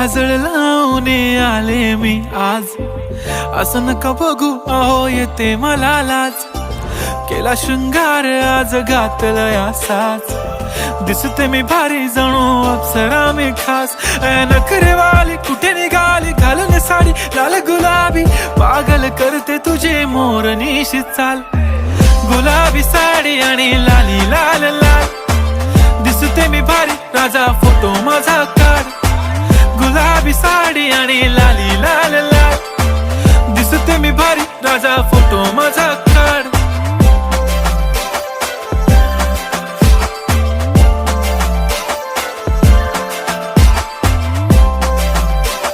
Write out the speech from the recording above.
काजळ लावून आले मी आज, असं नका बघू अहो येते मला लाज. केला शृंगार आज घातला असाच, दिसते मी भारी जणू अप्सरा मी खास. नखरेवाली कुठे निघाली घालून साडी लाल गुलाबी, पागल करते तुझे मोरनीशी चाल. गुलाबी साडी आणि लाली लाल लाल, दिसते मी भारी राजा फोटो माझा काढ. गुलाबी साडी आणि लाली लाल लाल, दिसते मी भारी राजा.